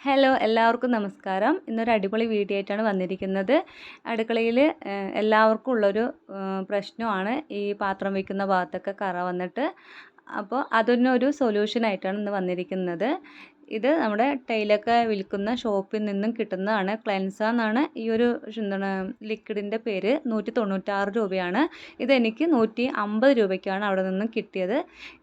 Hello എല്ലാവർക്കും നമസ്കാരം. ഇന്നൊരു അടിപൊളി വീഡിയോ ആയിട്ടാണ് വന്നിരിക്കുന്നത്. അടുക്കളയിൽ എല്ലാവർക്കും ഉള്ളൊരു പ്രശ്നമാണ് ഈ പാത്രം വയ്ക്കുന്ന ഭാഗത്തൊക്കെ കറ വന്നിട്ട്. അപ്പോൾ അതിനൊരു സൊല്യൂഷനായിട്ടാണ് ഇന്ന് വന്നിരിക്കുന്നത്. ഇത് നമ്മുടെ ടൈലൊക്കെ വിൽക്കുന്ന ഷോപ്പിൽ നിന്നും കിട്ടുന്നതാണ്. ക്ലെൻസ എന്നാണ് ഈ ഒരു എന്താണ് ലിക്വിഡിൻ്റെ പേര്. 196 രൂപയാണ്. ഇതെനിക്ക് 150 രൂപയ്ക്കാണ് അവിടെ നിന്നും കിട്ടിയത്.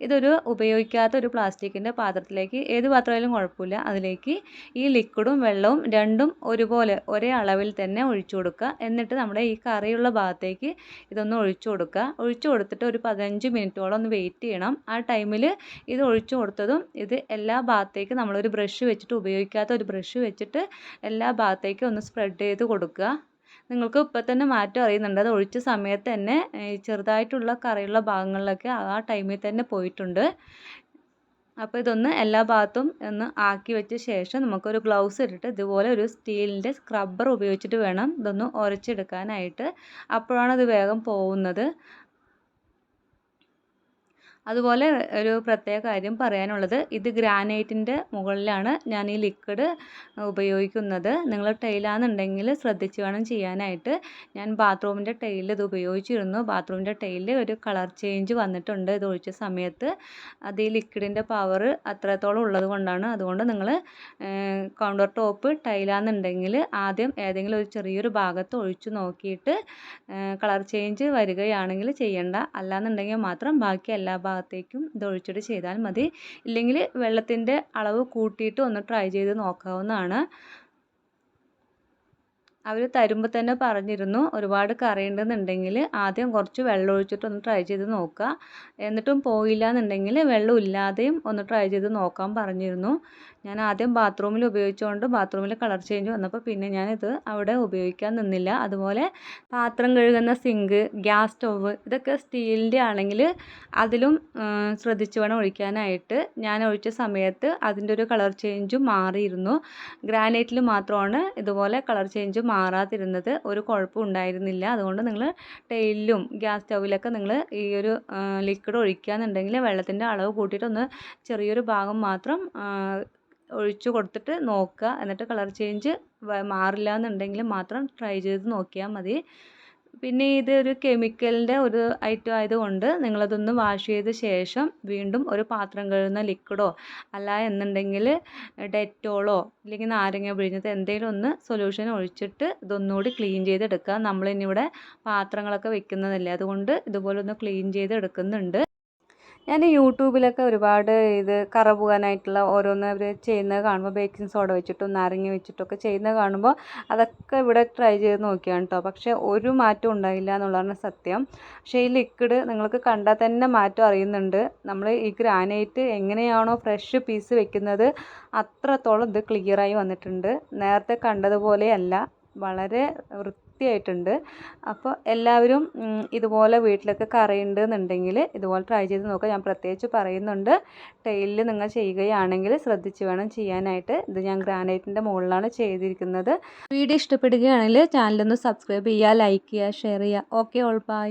ഇതൊരു ഉപയോഗിക്കാത്ത ഒരു പ്ലാസ്റ്റിക്കിൻ്റെ പാത്രത്തിലേക്ക്, ഏത് പാത്രമായാലും കുഴപ്പമില്ല, അതിലേക്ക് ഈ ലിക്വിഡും വെള്ളവും രണ്ടും ഒരുപോലെ ഒരേ അളവിൽ തന്നെ ഒഴിച്ചു കൊടുക്കുക. എന്നിട്ട് നമ്മുടെ ഈ കറിയുള്ള ഭാഗത്തേക്ക് ഇതൊന്ന് ഒഴിച്ചു കൊടുക്കുക. ഒഴിച്ചു കൊടുത്തിട്ട് ഒരു 15 മിനിറ്റോളം ഒന്ന് വെയിറ്റ് ചെയ്യണം. ആ ടൈമിൽ ഇത് ഒഴിച്ചു കൊടുത്തതും ഇത് എല്ലാ ഭാഗത്തേക്കും നമ്മളൊരു ബ്രഷ് വെച്ചിട്ട്, ഉപയോഗിക്കാത്ത ഒരു ബ്രഷ് വെച്ചിട്ട് എല്ലാ ഭാഗത്തേക്കും ഒന്ന് സ്പ്രെഡ് ചെയ്ത് കൊടുക്കുക. നിങ്ങൾക്ക് ഇപ്പം തന്നെ മാറ്റം അറിയുന്നുണ്ട്. അത് ഒഴിച്ച സമയത്ത് തന്നെ ചെറുതായിട്ടുള്ള കറിയുള്ള ഭാഗങ്ങളിലൊക്കെ ആ ടൈമിൽ തന്നെ പോയിട്ടുണ്ട്. അപ്പോൾ ഇതൊന്ന് എല്ലാ ഭാഗത്തും ഒന്ന് ആക്കി വെച്ച ശേഷം നമുക്കൊരു ഗ്ലൗസ് ഇട്ടിട്ട് ഇതുപോലെ ഒരു സ്റ്റീലിൻ്റെ സ്ക്രബ്ബർ ഉപയോഗിച്ചിട്ട് വേണം ഇതൊന്ന് ഉരച്ചെടുക്കാനായിട്ട്. അപ്പോഴാണ് ഇത് വേഗം പോകുന്നത്. അതുപോലെ ഒരു പ്രത്യേക കാര്യം പറയാനുള്ളത്, ഇത് ഗ്രാനൈറ്റിൻ്റെ മുകളിലാണ് ഞാൻ ഈ ലിക്വിഡ് ഉപയോഗിക്കുന്നത്. നിങ്ങൾ ടൈലാണെന്നുണ്ടെങ്കിൽ ശ്രദ്ധിച്ച് വേണം ചെയ്യാനായിട്ട്. ഞാൻ ബാത്റൂമിൻ്റെ ടൈലിൽ ഇത് ഉപയോഗിച്ചിരുന്നു. ബാത്റൂമിൻ്റെ ടൈലിൽ ഒരു കളർ ചേഞ്ച് വന്നിട്ടുണ്ട് ഇത് ഒഴിച്ച സമയത്ത്. അത് ഈ ലിക്വിഡിൻ്റെ പവർ അത്രത്തോളം ഉള്ളത് കൊണ്ടാണ്. അതുകൊണ്ട് നിങ്ങൾ കൗണ്ടർ ടോപ്പ് ടൈലാണെന്നുണ്ടെങ്കിൽ ആദ്യം ഏതെങ്കിലും ഒരു ചെറിയൊരു ഭാഗത്ത് ഒഴിച്ചു നോക്കിയിട്ട് കളർ ചേഞ്ച് വരികയാണെങ്കിൽ ചെയ്യണ്ട. അല്ലാന്നുണ്ടെങ്കിൽ മാത്രം ബാക്കി എല്ലാ ഭാഗത്തേക്കും ഇത് ഒഴിച്ചിട്ട് ചെയ്താൽ മതി. ഇല്ലെങ്കിൽ വെള്ളത്തിൻ്റെ അളവ് കൂട്ടിയിട്ട് ഒന്ന് ട്രൈ ചെയ്ത് നോക്കാവുന്നതാണ്. അവർ തരുമ്പോൾ തന്നെ പറഞ്ഞിരുന്നു, ഒരുപാട് കറിയുണ്ടെന്നുണ്ടെങ്കിൽ ആദ്യം കുറച്ച് വെള്ളം ഒഴിച്ചിട്ട് ഒന്ന് ട്രൈ ചെയ്ത് നോക്കുക. എന്നിട്ടും പോയില്ല എന്നുണ്ടെങ്കിൽ വെള്ളം ഇല്ലാതെയും ഒന്ന് ട്രൈ ചെയ്ത് നോക്കാൻ പറഞ്ഞിരുന്നു. ഞാൻ ആദ്യം ബാത്റൂമിൽ ഉപയോഗിച്ചുകൊണ്ട് ബാത്റൂമിൽ കളർ ചേഞ്ച് വന്നപ്പോൾ പിന്നെ ഞാനിത് അവിടെ ഉപയോഗിക്കാൻ നിന്നില്ല. അതുപോലെ പാത്രം കഴുകുന്ന സിങ്ക്, ഗ്യാസ് സ്റ്റൗവ്, ഇതൊക്കെ സ്റ്റീലിൻ്റെ ആണെങ്കിൽ അതിലും ശ്രദ്ധിച്ച് വേണം ഒഴിക്കാനായിട്ട്. ഞാൻ ഒഴിച്ച സമയത്ത് അതിൻ്റെ ഒരു കളർ ചേഞ്ചും മാറിയിരുന്നു. ഗ്രാനൈറ്റിൽ മാത്രമാണ് ഇതുപോലെ കളർ ചേഞ്ച് മാറാതിരുന്നത്. ഒരു കുഴപ്പം ഉണ്ടായിരുന്നില്ല. അതുകൊണ്ട് നിങ്ങൾ ടൈലിലും ഗ്യാസ് സ്റ്റൗവിലൊക്കെ നിങ്ങൾ ഈ ഒരു ലിക്വിഡ് ഒഴിക്കുകയെന്നുണ്ടെങ്കിൽ വെള്ളത്തിൻ്റെ അളവ് കൂട്ടിയിട്ട് ഒന്ന് ചെറിയൊരു ഭാഗം മാത്രം ഒഴിച്ചു കൊടുത്തിട്ട് നോക്കുക. എന്നിട്ട് കളർ ചേഞ്ച് മാറില്ല എന്നുണ്ടെങ്കിൽ മാത്രം ട്രൈ ചെയ്ത് നോക്കിയാൽ മതി. പിന്നെ ഇത് ഒരു കെമിക്കലിൻ്റെ ഒരു ഐറ്റം ആയതുകൊണ്ട് നിങ്ങളതൊന്ന് വാഷ് ചെയ്ത ശേഷം വീണ്ടും ഒരു പാത്രം കഴുകുന്ന ലിക്വിഡോ അല്ല എന്നുണ്ടെങ്കിൽ ഡെറ്റോളോ അല്ലെങ്കിൽ നാരങ്ങ പിഴിഞ്ഞത് എന്തെങ്കിലും ഒന്ന് സൊല്യൂഷൻ ഒഴിച്ചിട്ട് ഇതൊന്നുകൂടി ക്ലീൻ ചെയ്തെടുക്കുക. നമ്മളിന്നിവിടെ പാത്രങ്ങളൊക്കെ വെക്കുന്നതല്ലേ, അതുകൊണ്ട് ഇതുപോലെ ഒന്ന് ക്ലീൻ ചെയ്തെടുക്കുന്നുണ്ട്. ഞാൻ യൂട്യൂബിലൊക്കെ ഒരുപാട് ഇത് കറ പോകാനായിട്ടുള്ള ഓരോന്ന് അവർ ചെയ്യുന്നത് കാണുമ്പോൾ, ബേക്കിംഗ് സോഡ വെച്ചിട്ടും നാരങ്ങ വെച്ചിട്ടൊക്കെ ചെയ്യുന്നത് കാണുമ്പോൾ അതൊക്കെ ഇവിടെ ട്രൈ ചെയ്ത് നോക്കിയാണ് കേട്ടോ. പക്ഷേ ഒരു മാറ്റം ഉണ്ടായില്ല എന്നുള്ളതാണ് സത്യം. പക്ഷേ ഈ ലിക്വിഡ് നിങ്ങൾക്ക് കണ്ടാൽ തന്നെ മാറ്റം അറിയുന്നുണ്ട്. നമ്മൾ ഈ ഗ്രാനൈറ്റ് എങ്ങനെയാണോ ഫ്രഷ് പീസ് വെക്കുന്നത് അത്രത്തോളം ഇത് ക്ലിയറായി വന്നിട്ടുണ്ട്. നേരത്തെ കണ്ടതുപോലെയല്ല, വളരെ വൃത്തിയായിട്ടുണ്ട്. അപ്പോൾ എല്ലാവരും ഇതുപോലെ വീട്ടിലൊക്കെ കറയുണ്ട് എന്നുണ്ടെങ്കിൽ ഇതുപോലെ ട്രൈ ചെയ്ത് നോക്കുക. ഞാൻ പ്രത്യേകിച്ച് പറയുന്നുണ്ട്, ടൈലിൽ നിങ്ങൾ ചെയ്യുകയാണെങ്കിൽ ശ്രദ്ധിച്ച് വേണം ചെയ്യാനായിട്ട്. ഇത് ഞാൻ ഗ്രാനൈറ്റിൻ്റെ മുകളിലാണ് ചെയ്തിരിക്കുന്നത്. വീഡിയോ ഇഷ്ടപ്പെടുകയാണെങ്കിൽ ചാനലൊന്ന് സബ്സ്ക്രൈബ് ചെയ്യുക, ലൈക്ക് ചെയ്യുക, ഷെയർ ചെയ്യുക. Okay, all by.